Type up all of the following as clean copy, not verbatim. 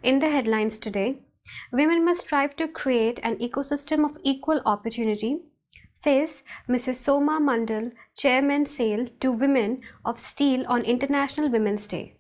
In the headlines today, women must strive to create an ecosystem of equal opportunity, says Mrs. Soma Mandal, Chairman SAIL, to women of steel on International Women's Day.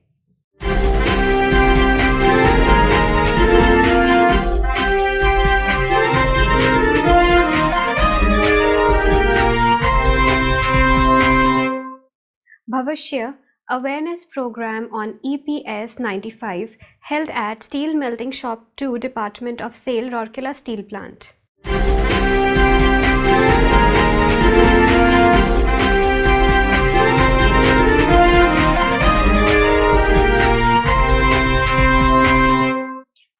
Bhavashya awareness program on EPS 95 held at Steel Melting Shop 2 Department of SAIL, Rourkela Steel Plant.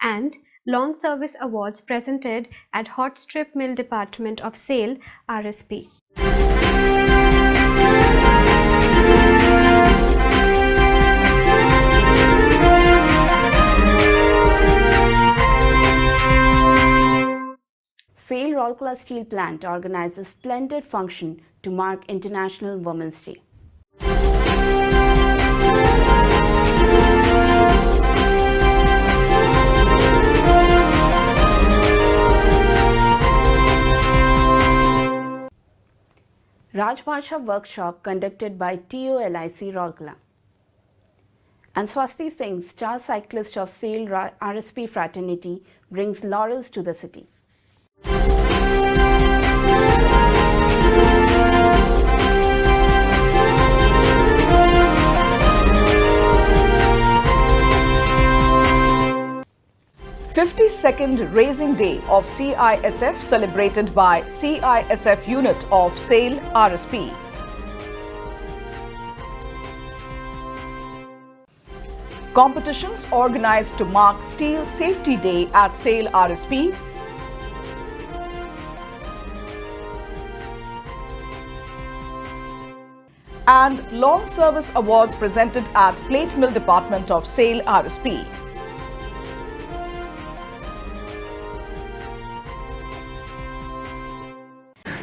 And Long Service Awards presented at Hot Strip Mill Department of SAIL, RSP. SAIL Rourkela Steel Plant organizes a splendid function to mark International Women's Day. Rajbhasha workshop conducted by TOLIC Rourkela. And Swasti Singh, star cyclist of SAIL RSP fraternity, brings laurels to the city. '52nd Racing Day of CISF celebrated by CISF unit of SAIL RSP. Competitions organized to mark Steel Safety Day at SAIL RSP. And Long Service Awards presented at Plate Mill Department of SAIL RSP.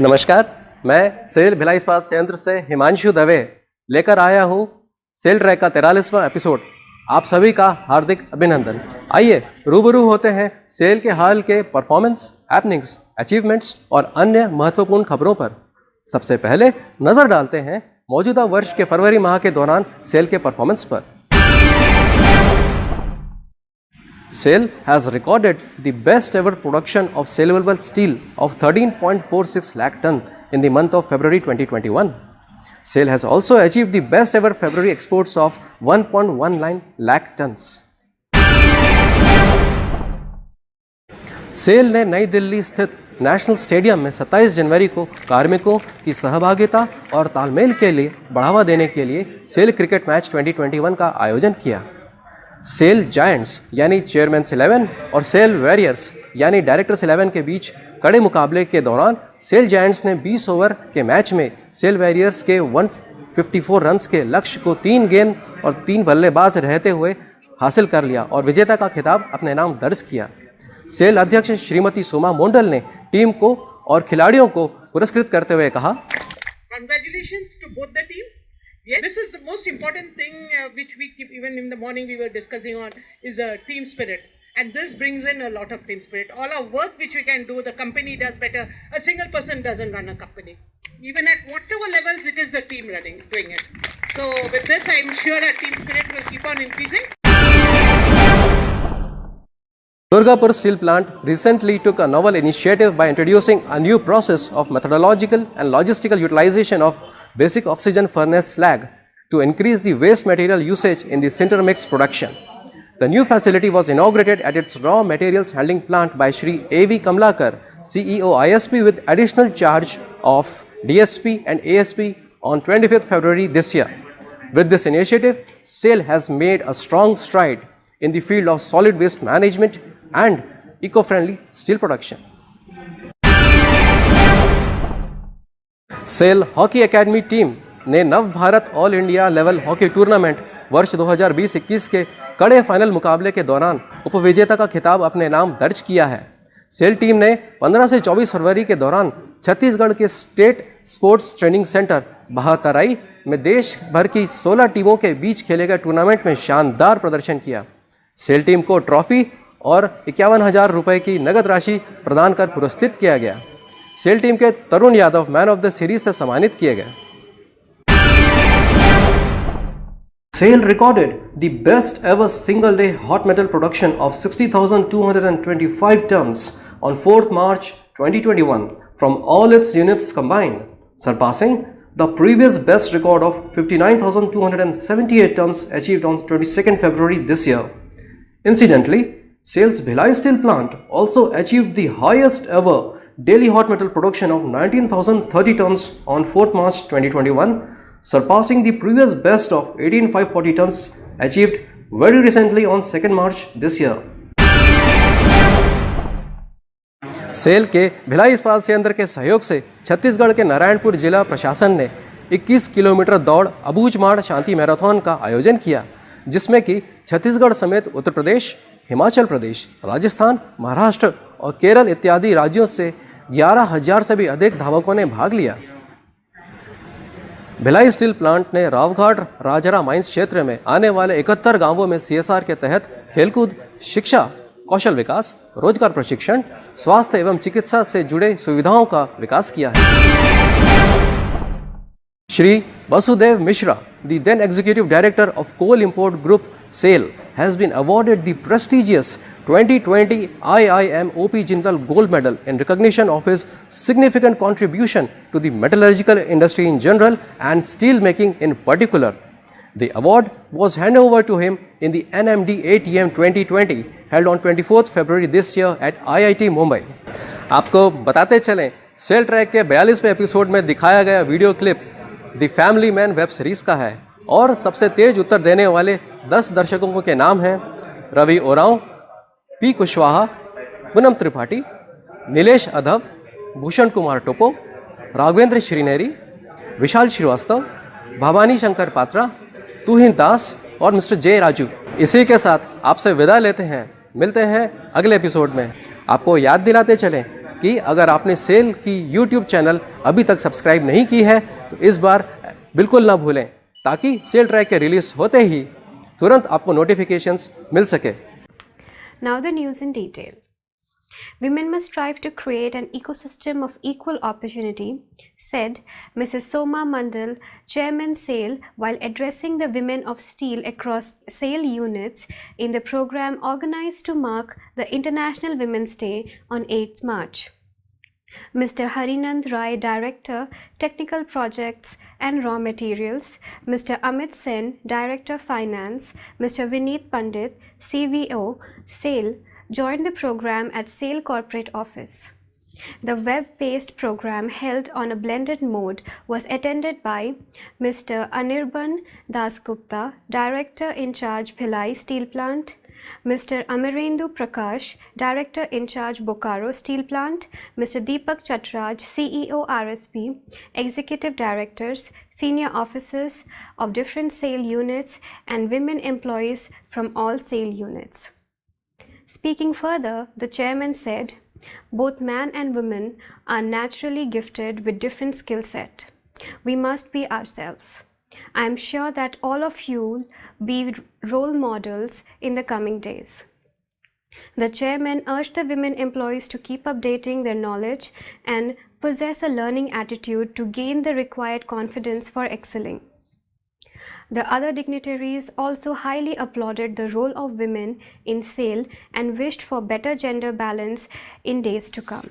नमस्कार, मैं cell Bhilai इस्पात संयंत्र से हिमांशु दवे लेकर आया हूं cell track का 43वां episode. आप सभी का हार्दिक अभिनंदन। आइए रूबरू होते हैं सेल के हाल के परफॉर्मेंस, हैपनिंग्स, अचीवमेंट्स और अन्य महत्वपूर्ण खबरों पर। सबसे पहले नजर डालते हैं मौजूदा वर्ष के फरवरी माह के दौरान सेल के परफॉर्मेंस पर। SAIL has recorded the best ever production of saleable steel of 13.46 lakh ton in the month of February 2021. SAIL has also achieved the best ever February exports of 1.19 lakh tons. SAIL ने नई दिल्ली स्थित national stadium में 27 जनवरी को कार्मिकों की सहभागिता और तालमेल के लिए बढ़ावा देने के लिए SAIL क्रिकेट मैच 2021 का आयोजन किया। SAIL जायंट्स यानी चेयरमैन्स 11 और SAIL वॉरियर्स यानी डायरेक्टर्स 11 के बीच कड़े मुकाबले के दौरान SAIL जायंट्स ने 20 ओवर के मैच में SAIL वॉरियर्स के 154 रन्स के लक्ष्य को 3 गेंद और 3 बल्लेबाज रहते हुए हासिल कर लिया और विजेता का खिताब अपने नाम दर्ज किया। SAIL अध्यक्ष श्रीमती सोमा मोंडल ने टीम को और खिलाड़ियों को पुरस्कृत करते हुए कहा, Congratulations to both the team. Yes, this is the most important thing which we keep, even in the morning we were discussing on, is a team spirit. And this brings in a lot of team spirit. All our work which we can do, the company does better. A single person doesn't run a company. Even at whatever levels, it is the team doing it. So with this, I'm sure our team spirit will keep on increasing. Durgapur Steel Plant recently took a novel initiative by introducing a new process of methodological and logistical utilization of basic oxygen furnace slag to increase the waste material usage in the sinter mix production. The new facility was inaugurated at its raw materials handling plant by Shri A.V. Kamlakar, CEO ISP, with additional charge of DSP and ASP on 25th February this year. With this initiative, SAIL has made a strong stride in the field of solid waste management and eco-friendly steel production. SAIL hockey academy team ने नव Bharat all India level hockey tournament वर्ष 2020-21 के कड़े final मुकाबले के दौरान उपविजेता का खिताब अपने नाम दर्ज किया है। SAIL टीम ने 15 से 24 फरवरी के दौरान छत्तीसगढ़ के स्टेट स्पोर्ट्स ट्रेनिंग सेंटर बहातराई में देश भर की 16 टीमों के बीच खेले गए टूर्नामेंट में शानदार प्रदर्शन किया। सेल टीम को ट्रॉफी और 51,000 रुपये की नगद राशि प्रदान कर पुरस्कृत किया गया। सेल टीम के Tarun Yadav man of the series से सम्मानित किए गए। SAIL recorded the best ever single day hot metal production of 60,225 tons on 4th March 2021 from all its units combined, surpassing the previous best record of 59,278 tons achieved on 22nd February this year. Incidentally, SAIL's Bhilai steel plant also achieved the highest ever daily hot metal production of 19,030 tons on 4th March 2021, surpassing the previous best of 18,540 tons achieved very recently on 2nd March this year. SAIL के भिलाई इस्पात संयंत्र के सहयोग से छत्तीसगढ़ के नारायणपुर जिला प्रशासन ने 21 किलोमीटर दौड़ अबूझमाड़ शांति मैराथन का आयोजन किया, जिसमें कि छत्तीसगढ़ समेत उत्तर प्रदेश, हिमाचल प्रदेश, राजस्थान, महाराष्ट्र और केरल इत्यादि राज्यों से 11,000 से भी अधिक धावकों ने भाग लिया। भिलाई स्टील प्लांट ने रावघाट राजरा माइंस क्षेत्र में आने वाले 71 गांवों में CSR के तहत खेलकूद, शिक्षा, कौशल विकास, रोजगार प्रशिक्षण, स्वास्थ्य एवं चिकित्सा से जुड़े सुविधाओं का विकास किया है। Shri Vasudev Mishra, the then Executive Director of Coal Import Group SAIL, has been awarded the prestigious 2020 IIM OP Jindal Gold Medal in recognition of his significant contribution to the metallurgical industry in general and steel making in particular. The award was handed over to him in the NMD ATM 2020 held on 24th February this year at IIT Mumbai. आपको बताते चलें, cell track के 42वें episode में दिखाया गया video clip the family man web series का है और सबसे तेज उत्तर देने वाले 10 दर्शकों के नाम हैं रवि ओरांव, पी कुशवाहा, पूनम त्रिपाठी, नीलेश अधव, भूषण कुमार टोपो, राघवेंद्र श्रीनेरी, विशाल श्रीवास्तव, भवानी शंकर पात्रा, तुहिन दास और मिस्टर जे राजू। इसी के साथ आपसे विदा लेते हैं, मिलते हैं अगले एपिसोड में। आपको याद दिलाते चलें कि अगर आपने सेल की यूट्यूब चैनल अभी तक सब्सक्राइब नहीं की है तो इस बार बिल्कुल ना भूलें, ताकि सेल ट्रैक के रिलीज होते ही तुरंत आपको नोटिफिकेशंस मिल सके। Now the news in detail. Women must strive to create an ecosystem of equal opportunity, said Mrs. Soma Mandal, Chairman SAIL, while addressing the women of steel across SAIL units in the program organized to mark the International Women's Day on 8th March. Mr. Harinand Rai, Director, Technical Projects and Raw Materials, Mr. Amit Sen, Director, Finance, Mr. Vineet Pandit, CVO, SAIL, joined the program at SAIL Corporate Office. The web-based program, held on a blended mode, was attended by Mr. Anirban Dasgupta, Director in charge, Bhilai Steel Plant, Mr. Amarendu Prakash, Director in charge, Bokaro Steel Plant, Mr. Deepak Chatraj, CEO RSP, Executive Directors, Senior Officers of different SAIL units, and women employees from all SAIL units. Speaking further, the chairman said, both man and woman are naturally gifted with different skill set. We must be ourselves. I am sure that all of you will be role models in the coming days. The chairman urged the women employees to keep updating their knowledge and possess a learning attitude to gain the required confidence for excelling. The other dignitaries also highly applauded the role of women in SAIL and wished for better gender balance in days to come.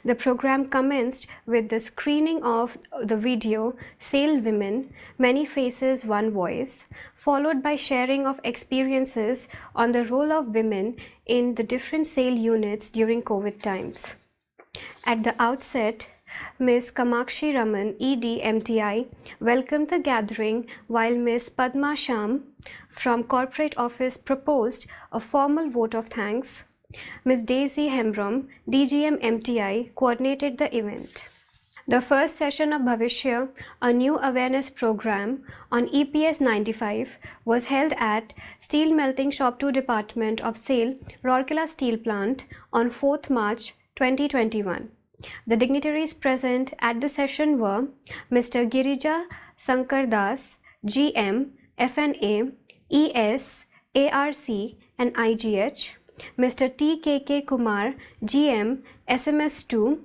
The program commenced with the screening of the video SAIL Women, Many Faces, One Voice, followed by sharing of experiences on the role of women in the different SAIL units during COVID times. At the outset, Ms. Kamakshi Raman, ED MTI, welcomed the gathering, while Ms. Padma Sham from Corporate Office proposed a formal vote of thanks. Ms. Daisy Hembrom, DGM MTI, coordinated the event. The first session of Bhavishya, a new awareness program on EPS 95, was held at Steel Melting Shop 2 Department of SAIL, Rourkela Steel Plant on 4th March 2021. The dignitaries present at the session were Mr. Girija Sankar Das, GM, FNA, ES, ARC and IGH, Mr. TKK Kumar, GM, SMS2,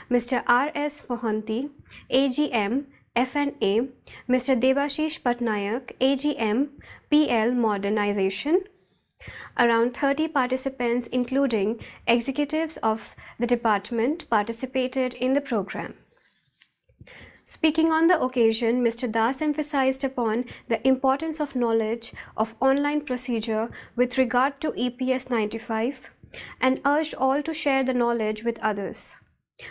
Mr. RS Mohanty, AGM, F&A, Mr. Debashish Patnaik, AGM, PL Modernization. Around 30 participants, including executives of the department, participated in the program. Speaking on the occasion, Mr. Das emphasized upon the importance of knowledge of online procedure with regard to EPS 95 and urged all to share the knowledge with others.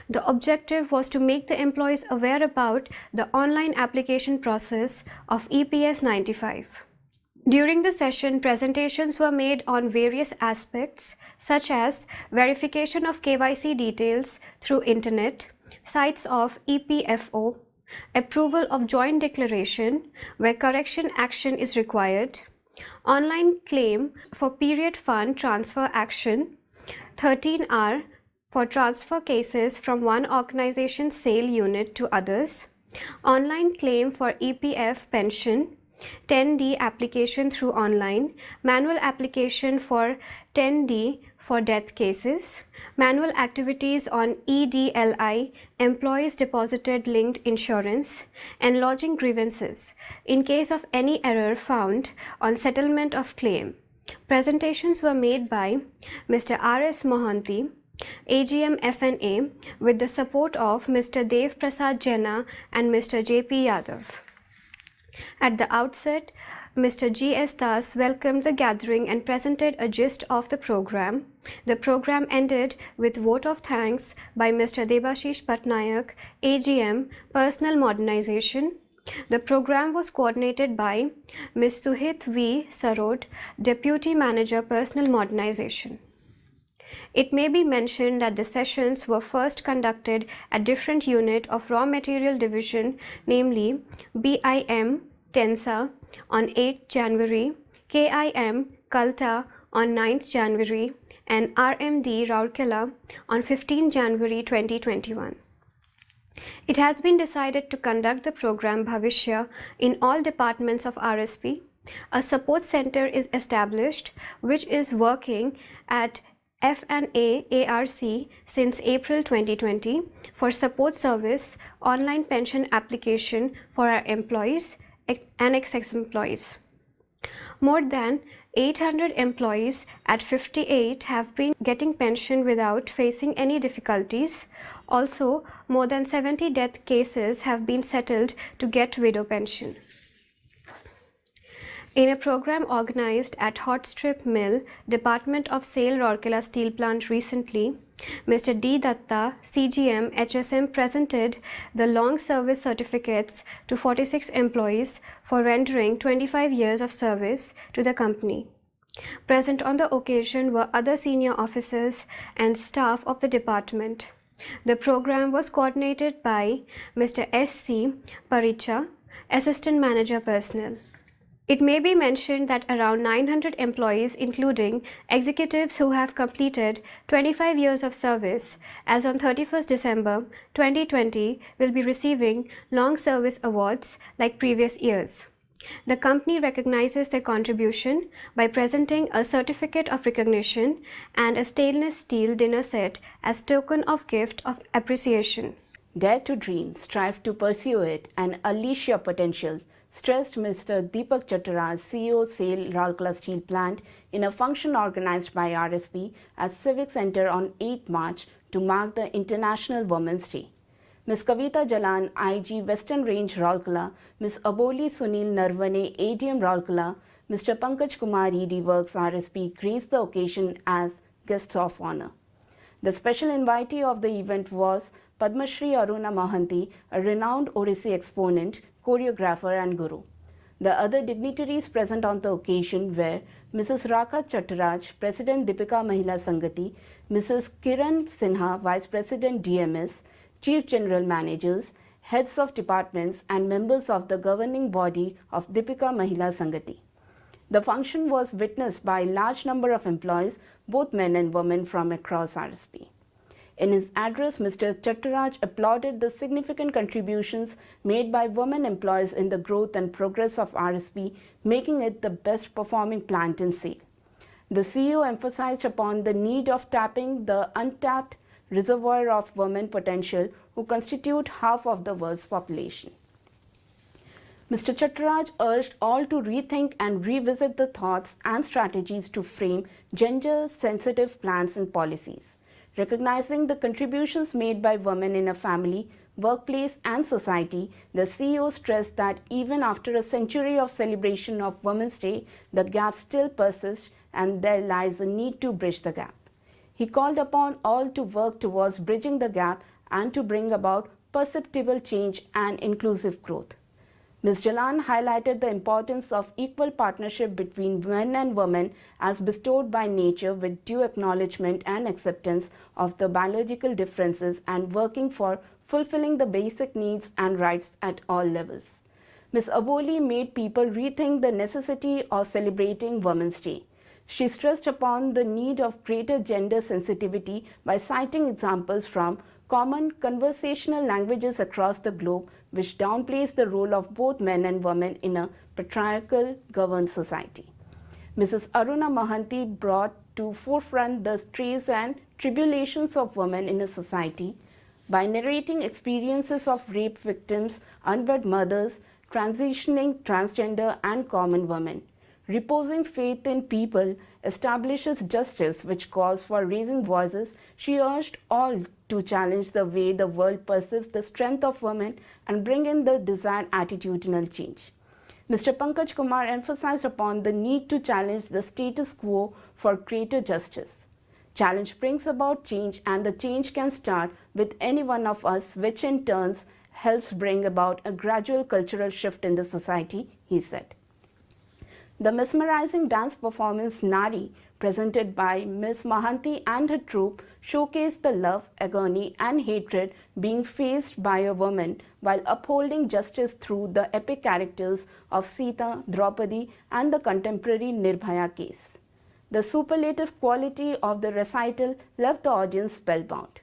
The objective was to make the employees aware about the online application process of EPS 95. During the session, presentations were made on various aspects such as verification of KYC details through internet, sites of EPFO, approval of joint declaration where correction action is required, online claim for period fund transfer action, 13R for transfer cases from one organization's sale unit to others, online claim for EPF pension, 10D application through online, manual application for 10D for death cases, manual activities on EDLI, employees deposited linked insurance, and lodging grievances in case of any error found on settlement of claim. Presentations were made by Mr. RS Mohanty, AGM F&A, with the support of Mr. Dev Prasad Jena and Mr. JP Yadav. At the outset, Mr. G.S. Das welcomed the gathering and presented a gist of the program. The program ended with vote of thanks by Mr. Debashish Patnaik, AGM, Personal Modernization. The program was coordinated by Ms. Suhit V. Sarod, Deputy Manager, Personal Modernization. It may be mentioned that the sessions were first conducted at different unit of Raw Material Division, namely BIM, Tensa on 8th January, KIM, Kalta on 9th January, and RMD, Rourkela on 15 January 2021. It has been decided to conduct the program Bhavishya in all departments of RSP. A support center is established which is working at F&A ARC since April 2020 for support service, online pension application for our employees and ex-employees. More than 800 employees at 58 have been getting pension without facing any difficulties. Also, more than 70 death cases have been settled to get widow pension. In a program organized at Hot Strip Mill, Department of Sale, Rourkela Steel Plant recently, Mr. D. Datta, CGM, HSM presented the long service certificates to 46 employees for rendering 25 years of service to the company. Present on the occasion were other senior officers and staff of the department. The program was coordinated by Mr. S.C. Paricha, Assistant Manager Personnel. It may be mentioned that around 900 employees, including executives who have completed 25 years of service as on 31st December 2020, will be receiving long service awards like previous years. The company recognizes their contribution by presenting a certificate of recognition and a stainless steel dinner set as token of gift of appreciation. Dare to dream, strive to pursue it, and unleash your potential, stressed Mr. Deepak Chattaraj, CEO, SAIL, Rourkela Steel Plant, in a function organized by RSP at Civic Center on 8 March to mark the International Women's Day. Ms. Kavita Jalan, IG, Western Range, Rourkela, Ms. Aboli Sunil Narvane, ADM, Rourkela, Mr. Pankaj Kumar, ED Works, RSP, graced the occasion as guests of honor. The special invitee of the event was Padma Shri Aruna Mohanty, a renowned Odissi exponent, choreographer and guru. The other dignitaries present on the occasion were Mrs. Raka Chattaraj, President Deepika Mahila Sangati, Mrs. Kiran Sinha, Vice President DMS, Chief General Managers, heads of departments and members of the governing body of Deepika Mahila Sangati. The function was witnessed by a large number of employees, both men and women from across RSP. In his address, Mr. Chattaraj applauded the significant contributions made by women employees in the growth and progress of RSP, making it the best performing plant in SAIL. The CEO emphasized upon the need of tapping the untapped reservoir of women potential who constitute half of the world's population. Mr. Chattaraj urged all to rethink and revisit the thoughts and strategies to frame gender-sensitive plans and policies. Recognizing the contributions made by women in a family, workplace and society, the CEO stressed that even after a century of celebration of Women's Day, the gap still persists and there lies a need to bridge the gap. He called upon all to work towards bridging the gap and to bring about perceptible change and inclusive growth. Ms. Jalan highlighted the importance of equal partnership between men and women as bestowed by nature with due acknowledgement and acceptance of the biological differences and working for fulfilling the basic needs and rights at all levels. Ms. Aboli made people rethink the necessity of celebrating Women's Day. She stressed upon the need of greater gender sensitivity by citing examples from common conversational languages across the globe which downplays the role of both men and women in a patriarchal governed society. Mrs. Aruna Mahanti brought to forefront the straits and tribulations of women in a society by narrating experiences of rape victims, unwed mothers, transitioning transgender and common women. Reposing faith in people establishes justice which calls for raising voices. She urged all to challenge the way the world perceives the strength of women and bring in the desired attitudinal change. Mr. Pankaj Kumar emphasized upon the need to challenge the status quo for greater justice. Challenge brings about change and the change can start with any one of us, which in turn helps bring about a gradual cultural shift in the society, he said. The mesmerizing dance performance Nari, presented by Ms. Mahanti and her troupe, showcased the love, agony and hatred being faced by a woman while upholding justice through the epic characters of Sita, Draupadi and the contemporary Nirbhaya case. The superlative quality of the recital left the audience spellbound.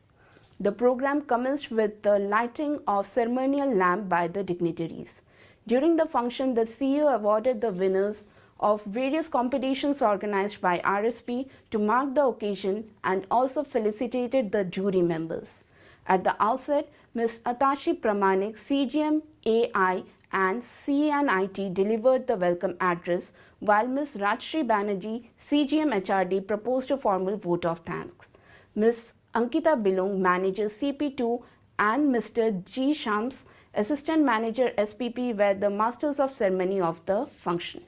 The program commenced with the lighting of ceremonial lamp by the dignitaries. During the function, the CEO awarded the winners of various competitions organized by RSP to mark the occasion and also felicitated the jury members. At the outset, Ms. Atashi Pramanik, CGM AI and CNIT delivered the welcome address, while Ms. Rajshri Banerjee, CGM HRD, proposed a formal vote of thanks. Ms. Ankita Bilung, Manager CP2, and Mr. G. Shams, Assistant Manager SPP, were the masters of ceremony of the function.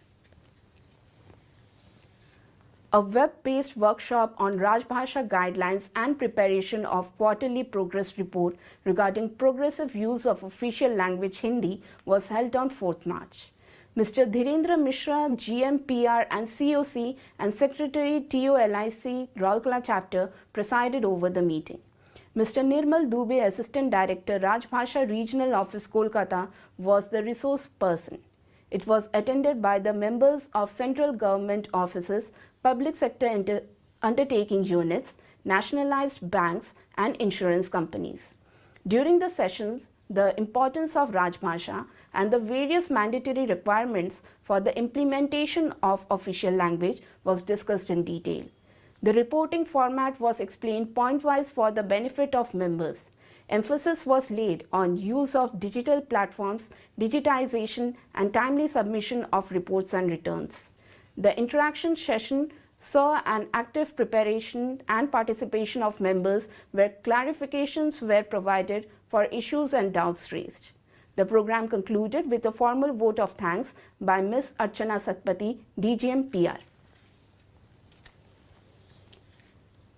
A web-based workshop on Rajbhasha guidelines and preparation of quarterly progress report regarding progressive use of official language Hindi was held on 4th March. Mr. Dhirendra Mishra, GM PR and COC and Secretary TOLIC Rourkela chapter presided over the meeting. Mr. Nirmal Dubey, Assistant Director, Rajbhasha Regional Office, Kolkata, was the resource person. It was attended by the members of central government offices, public sector undertaking units, nationalized banks and insurance companies. During the sessions, the importance of Rajbhasha and the various mandatory requirements for the implementation of official language was discussed in detail. The reporting format was explained point-wise for the benefit of members. Emphasis was laid on use of digital platforms, digitization and timely submission of reports and returns. The interaction session saw an active preparation and participation of members where clarifications were provided for issues and doubts raised. The program concluded with a formal vote of thanks by Ms. Archana Satpathy, DGM PR.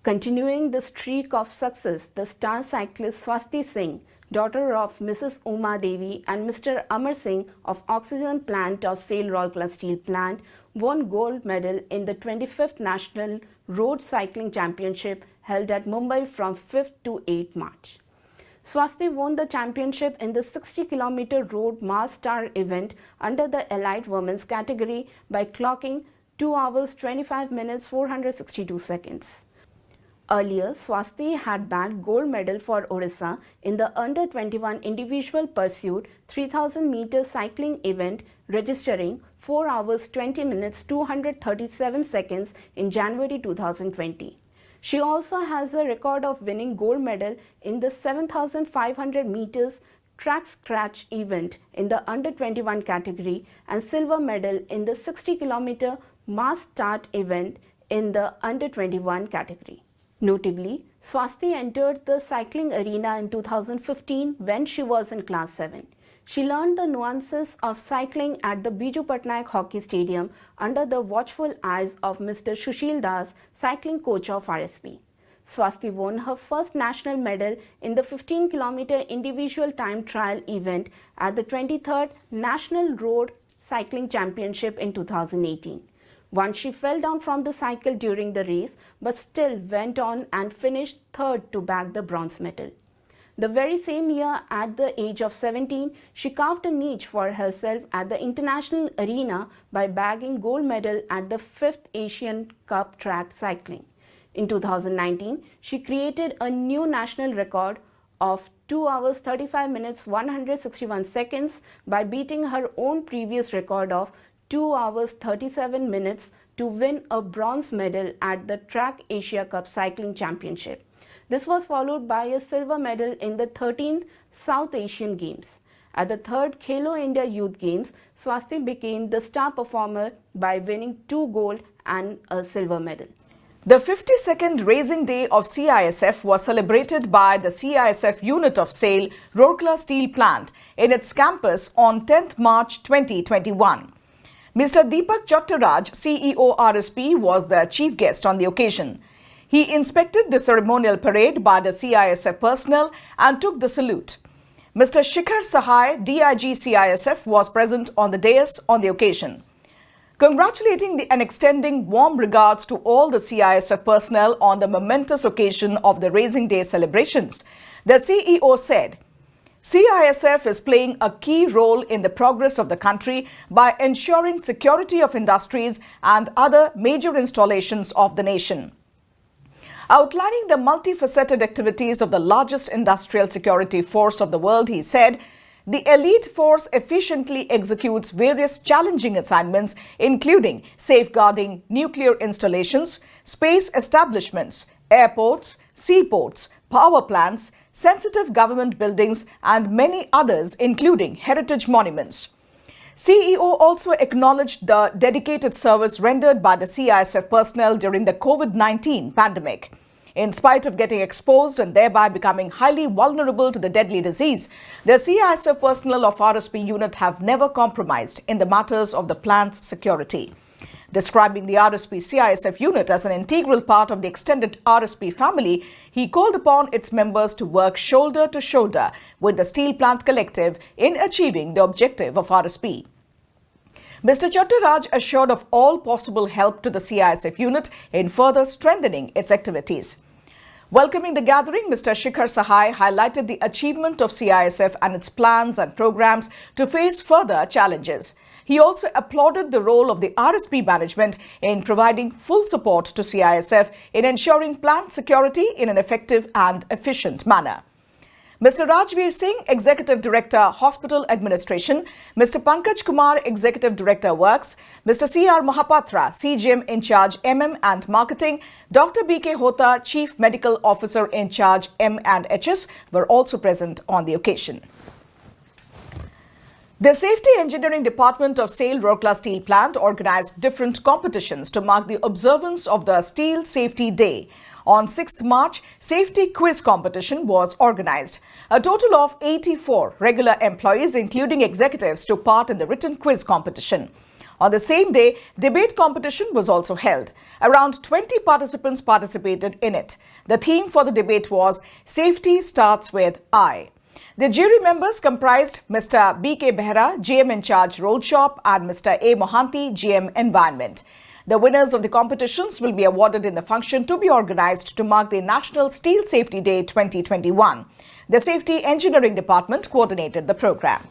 Continuing the streak of success, the star cyclist Swasti Singh, daughter of Mrs. Uma Devi and Mr. Amar Singh of Oxygen Plant of SAIL Rourkela Steel Plant, won gold medal in the 25th National Road Cycling Championship held at Mumbai from 5th to 8th March. Swasti won the championship in the 60-kilometer road mass star event under the Elite Women's category by clocking 2 hours 25 minutes 462 seconds. Earlier, Swasti had bagged gold medal for Orissa in the under-21 individual pursuit 3000 meter cycling event, registering 4 hours 20 minutes 237 seconds in January 2020. She also has the record of winning gold medal in the 7500 meters track scratch event in the under-21 category and silver medal in the 60 kilometer mass start event in the under-21 category. Notably, Swasti entered the cycling arena in 2015 when she was in class 7. She learned the nuances of cycling at the Biju Patnaik Hockey Stadium under the watchful eyes of Mr. Sushil Das, cycling coach of RSP. Swasti won her first national medal in the 15 kilometer individual time trial event at the 23rd National Road Cycling Championship in 2018. Once she fell down from the cycle during the race, but still went on and finished third to bag the bronze medal. The very same year, at the age of 17, she carved a niche for herself at the international arena by bagging gold medal at the 5th Asian Cup track cycling. In 2019, she created a new national record of 2 hours 35 minutes 161 seconds by beating her own previous record of 2 hours 37 minutes to win a bronze medal at the Track Asia Cup Cycling Championship. This was followed by a silver medal in the 13th South Asian Games. At the 3rd Khelo India Youth Games, Swasti became the star performer by winning 2 gold and a silver medal. The 52nd Racing Day of CISF was celebrated by the CISF unit of SAIL, Rourkela Steel Plant, in its campus on 10th March 2021. Mr. Deepak Chattaraj, CEO RSP, was the chief guest on the occasion. He inspected the ceremonial parade by the CISF personnel and took the salute. Mr. Shikhar Sahai, DIG CISF, was present on the dais on the occasion. Congratulating and extending warm regards to all the CISF personnel on the momentous occasion of the Racing Day celebrations, the CEO said, CISF is playing a key role in the progress of the country by ensuring security of industries and other major installations of the nation. Outlining the multifaceted activities of the largest industrial security force of the world, he said, the elite force efficiently executes various challenging assignments, including safeguarding nuclear installations, space establishments, airports, seaports, power plants, sensitive government buildings, and many others, including heritage monuments. CEO also acknowledged the dedicated service rendered by the CISF personnel during the COVID-19 pandemic. In spite of getting exposed and thereby becoming highly vulnerable to the deadly disease, the CISF personnel of RSP unit have never compromised in the matters of the plant's security. Describing the RSP CISF unit as an integral part of the extended RSP family, he called upon its members to work shoulder to shoulder with the Steel Plant Collective in achieving the objective of RSP. Mr. Chattaraj assured of all possible help to the CISF unit in further strengthening its activities. Welcoming the gathering, Mr. Shikhar Sahai highlighted the achievement of CISF and its plans and programs to face further challenges. He also applauded the role of the RSP management in providing full support to CISF in ensuring plant security in an effective and efficient manner. Mr. Rajveer Singh, Executive Director, Hospital Administration, Mr. Pankaj Kumar, Executive Director, Works, Mr. C.R. Mahapatra, CGM in charge MM and Marketing, Dr. B.K. Hota, Chief Medical Officer in charge M&HS, were also present on the occasion. The Safety Engineering Department of SAIL Rourkela Steel Plant organized different competitions to mark the observance of the Steel Safety Day. On 6th March, Safety Quiz competition was organized. A total of 84 regular employees, including executives, took part in the written quiz competition. On the same day, debate competition was also held. Around 20 participants participated in it. The theme for the debate was Safety Starts with I. The jury members comprised Mr. B.K. Behra, GM in charge Road Shop, and Mr. A. Mohanty, GM Environment. The winners of the competitions will be awarded in the function to be organized to mark the National Steel Safety Day 2021. The Safety Engineering Department coordinated the program.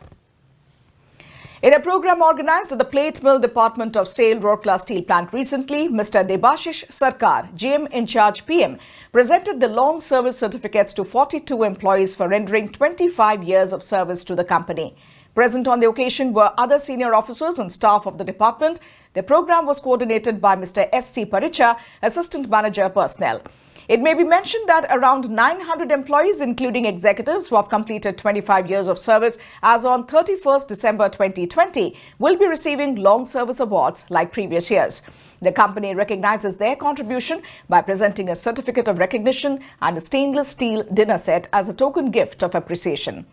In a program organized at the Plate Mill Department of SAIL Rourkela Steel Plant recently, Mr. Debashish Sarkar, GM in charge PM, presented the long service certificates to 42 employees for rendering 25 years of service to the company. Present on the occasion were other senior officers and staff of the department. The program was coordinated by Mr. S.C. Paricha, Assistant Manager Personnel. It may be mentioned that around 900 employees, including executives who have completed 25 years of service as on 31st December 2020, will be receiving long service awards like previous years. The company recognizes their contribution by presenting a certificate of recognition and a stainless steel dinner set as a token gift of appreciation.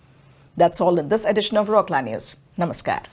That's all in this edition of Rourkela News. Namaskar.